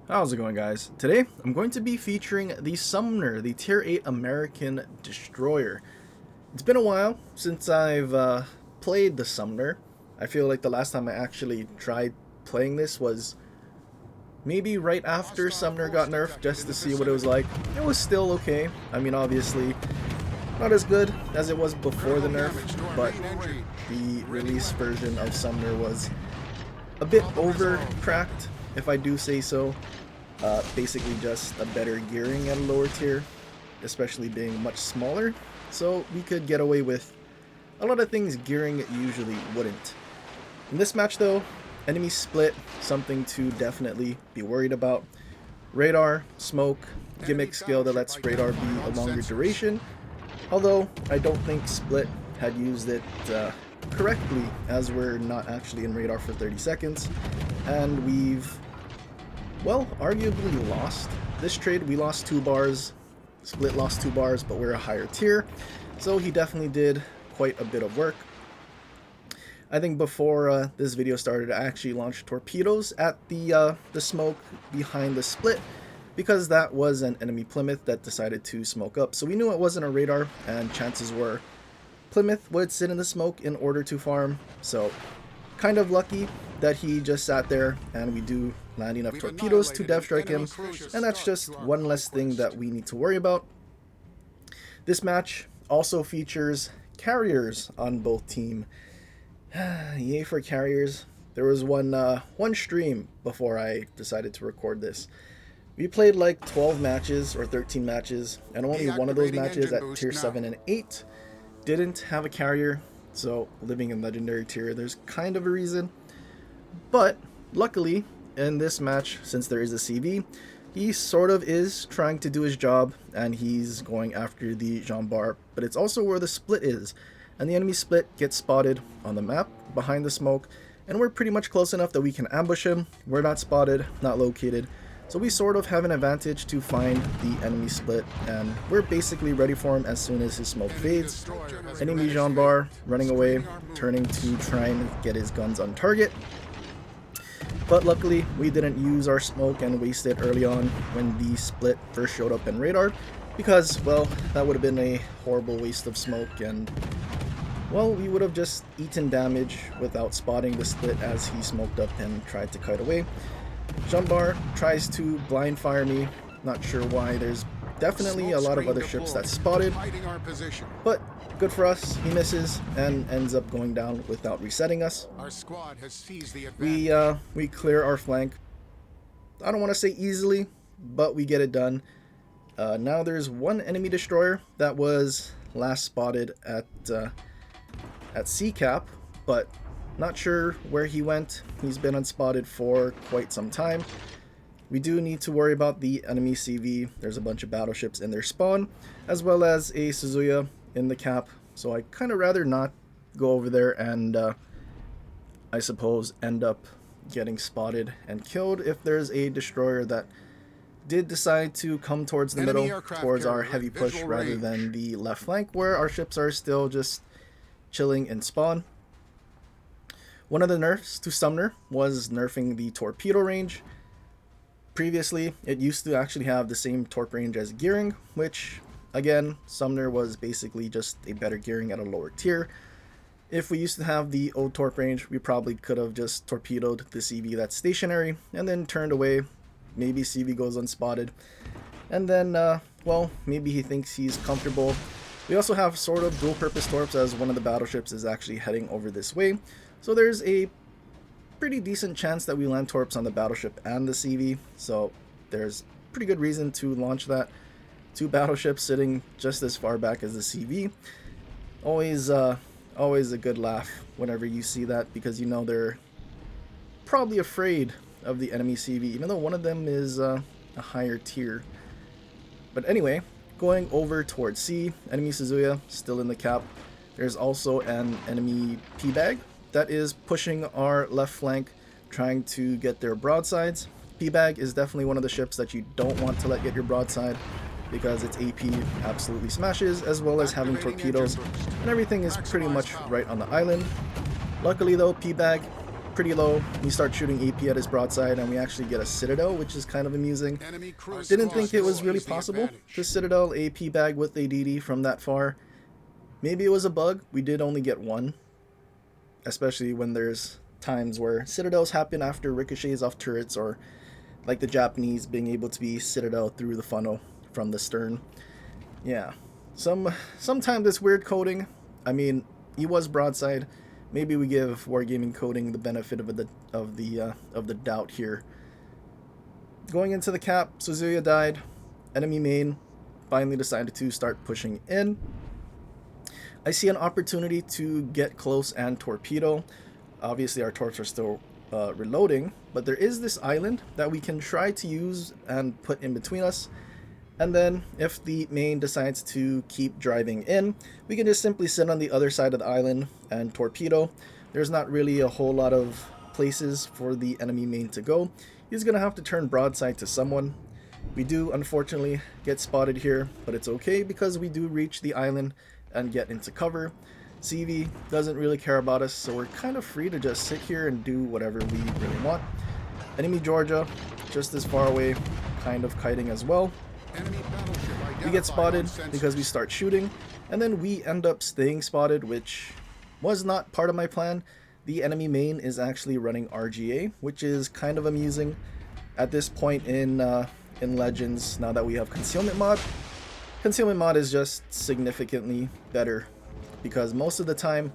How's it going, guys? Today I'm going to be featuring the Sumner, the Tier 8 American destroyer. It's been a while since I've played the Sumner. I feel like the last time I actually tried playing this was maybe right after Sumner got nerfed, just to see what it was like. It was still okay. I mean, obviously not as good as it was before the nerf, but the release version of Sumner was a bit over-cracked, if I do say so. Basically just a better gearing at a lower tier, especially being much smaller, so we could get away with a lot of things gearing usually wouldn't. In this match though, enemy split, something to definitely be worried about. Radar, smoke, gimmick skill that lets radar be a longer duration, although I don't think split had used it correctly, as we're not actually in radar for 30 seconds, and we've, well, arguably lost this trade. We lost 2 bars, split lost 2 bars, but we're a higher tier, so he definitely did quite a bit of work. I think before this video started, I actually launched torpedoes at the smoke behind the split, because that was an enemy Plymouth that decided to smoke up. So we knew it wasn't a radar, and chances were Plymouth would sit in the smoke in order to farm. So kind of lucky that he just sat there, and we do land enough torpedoes to dev strike him, and that's just one less thing that we need to worry about. This match also features carriers on both team. Yay for carriers. There was one stream before I decided to record this. We played like 12 matches or 13 matches, and only one of those matches at tier 7 and 8 didn't have a carrier. So living in legendary tier, there's kind of a reason. But luckily in this match, since there is a CV, he sort of is trying to do his job, and he's going after the Jean Bar, but it's also where the split is, and the enemy split gets spotted on the map behind the smoke, and we're pretty much close enough that we can ambush him. We're not spotted, not located, so we sort of have an advantage to find the enemy split, and we're basically ready for him as soon as his smoke fades. Enemy Jean Bar running away, turning to try and get his guns on target. But luckily we didn't use our smoke and waste it early on when the split first showed up in radar, because, well, that would have been a horrible waste of smoke, and, well, we would have just eaten damage without spotting the split as he smoked up and tried to kite away. Jean Bar tries to blind fire me, not sure why. There's definitely a lot of other ships that spotted, but good for us, he misses and ends up going down without resetting us. Our squad has seized the advantage. We clear our flank. I don't want to say easily, but we get it done. Now there's one enemy destroyer that was last spotted at C-Cap, but not sure where he went. He's been unspotted for quite some time. We do need to worry about the enemy CV. There's a bunch of battleships in their spawn, as well as a Suzuya in the cap, so I kind of rather not go over there and I suppose end up getting spotted and killed if there's a destroyer that did decide to come towards the middle, towards our heavy push, rather than the left flank where our ships are still just chilling in spawn. One of the nerfs to Sumner was nerfing the torpedo range. Previously, it used to actually have the same torp range as gearing, which, again, Sumner was basically just a better gearing at a lower tier. If we used to have the old torp range, we probably could have just torpedoed the CV that's stationary and then turned away. Maybe CV goes unspotted, and then, well, maybe he thinks he's comfortable. We also have sort of dual purpose torps, as one of the battleships is actually heading over this way. So there's a pretty decent chance that we land torps on the battleship and the CV, so there's pretty good reason to launch that. 2 battleships sitting just as far back as the CV. Always a good laugh whenever you see that, because you know they're probably afraid of the enemy CV, even though one of them is a higher tier. But anyway, going over towards C, enemy Suzuya still in the cap. There's also an enemy P-Bag that is pushing our left flank, trying to get their broadsides. P-Bag is definitely one of the ships that you don't want to let get your broadside, because its AP absolutely smashes, as well as having torpedoes, and everything is pretty much right on the island. Luckily though, P-Bag pretty low. We start shooting AP at his broadside, and we actually get a Citadel, which is kind of amusing. Didn't think it was really possible to Citadel AP bag with ADD from that far. Maybe it was a bug. We did only get one, especially when there's times where Citadels happen after ricochets off turrets, or like the Japanese being able to be Citadel through the funnel from the stern. Yeah, sometimes it's weird coding. I mean, he was broadside. Maybe we give Wargaming coding the benefit of the doubt here. Going into the cap, Suzuya died. Enemy main finally decided to start pushing in. I see an opportunity to get close and torpedo. Obviously, our torps are still reloading, but there is this island that we can try to use and put in between us. And then if the main decides to keep driving in, we can just simply sit on the other side of the island and torpedo. There's not really a whole lot of places for the enemy main to go. He's going to have to turn broadside to someone. We do unfortunately get spotted here, but it's okay because we do reach the island and get into cover. CV doesn't really care about us, so we're kind of free to just sit here and do whatever we really want. Enemy Georgia, just as far away, kind of kiting as well. We get spotted because we start shooting, and then we end up staying spotted, which was not part of my plan. The enemy main is actually running RGA, which is kind of amusing at this point in Legends. Now that we have concealment mod is just significantly better, because most of the time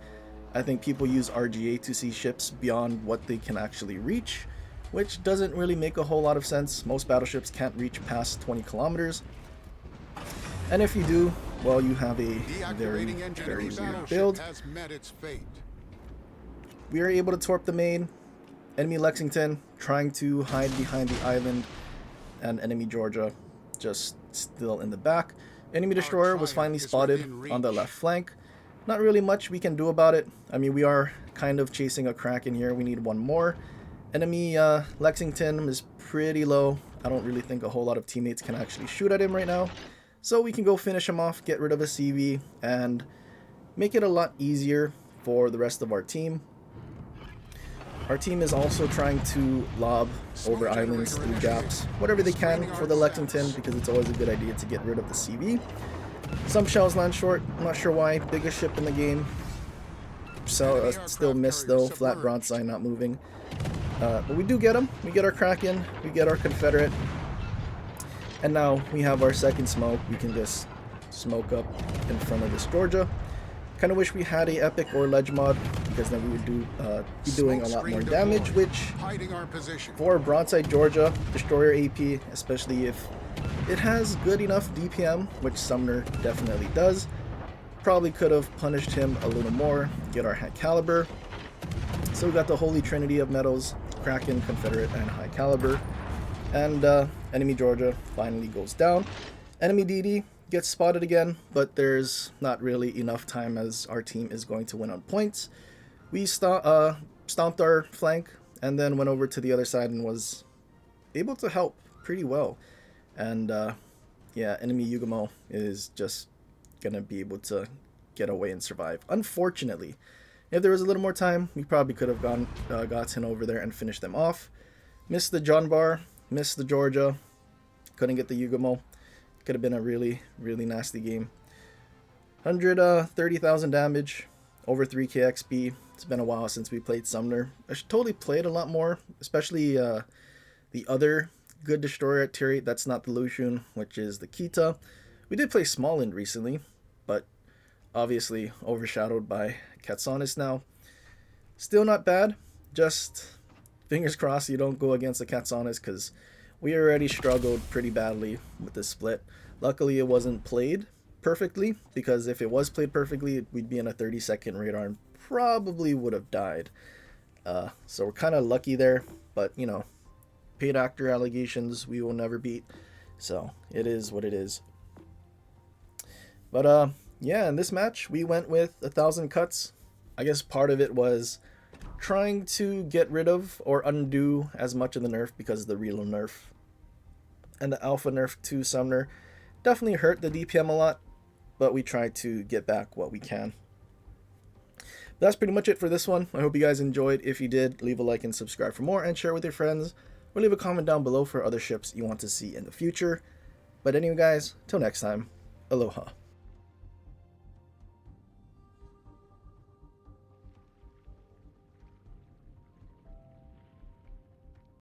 I think people use RGA to see ships beyond what they can actually reach, which doesn't really make a whole lot of sense. Most battleships can't reach past 20 kilometers. And if you do, well, you have a very weird build. We are able to torp the main. Enemy Lexington trying to hide behind the island, and enemy Georgia just still in the back. Enemy destroyer was finally spotted on the left flank. Not really much we can do about it. I mean, we are kind of chasing a Kraken here. We need one more. Enemy Lexington is pretty low. I don't really think a whole lot of teammates can actually shoot at him right now. So we can go finish him off, get rid of a CV, and make it a lot easier for the rest of our team. Our team is also trying to lob over islands through gaps, whatever they can for the Lexington, because it's always a good idea to get rid of the CV. Some shells land short, I'm not sure why. Biggest ship in the game. So still missed though, flat broadside not moving. But we do get them. We get our Kraken, we get our Confederate. And now we have our second smoke. We can just smoke up in front of this Georgia. Kind of wish we had a epic or ledge mod, because then we would be doing a lot more damage, which for broadside Georgia, destroyer AP, especially if it has good enough DPM, which Sumner definitely does, probably could have punished him a little more, get our high caliber. So we got the holy trinity of medals, Kraken, Confederate, and high caliber. And enemy Georgia finally goes down. Enemy DD gets spotted again, but there's not really enough time, as our team is going to win on points. We stomped our flank and then went over to the other side and was able to help pretty well. And yeah, enemy Yugamo is just gonna be able to get away and survive. Unfortunately, if there was a little more time, we probably could have gotten over there and finished them off. Missed the John Bar, missed the Georgia, couldn't get the Yugamo. Could have been a really nasty game. 130,000 damage, over 3k XP. It's been a while since we played Sumner. I should totally play it a lot more, especially the other good destroyer at tier 8. That's not the Lucian, which is the Kita. We did play Smallland recently, but obviously overshadowed by Katsanis now. Still not bad. Just fingers crossed you don't go against the Katsanis, because we already struggled pretty badly with this split. Luckily it wasn't played perfectly, because if it was played perfectly, we'd be in a 30-second radar and probably would have died. So we're kind of lucky there, but you know, paid actor allegations we will never beat. So it is what it is. But yeah, in this match we went with 1,000 cuts. I guess part of it was trying to get rid of or undo as much of the nerf, because the reload nerf and the alpha nerf to Sumner definitely hurt the DPM a lot, but we tried to get back what we can. That's pretty much it for this one. I hope you guys enjoyed. If you did, leave a like and subscribe for more, and share with your friends, or leave a comment down below for other ships you want to see in the future. But anyway guys, till next time, aloha.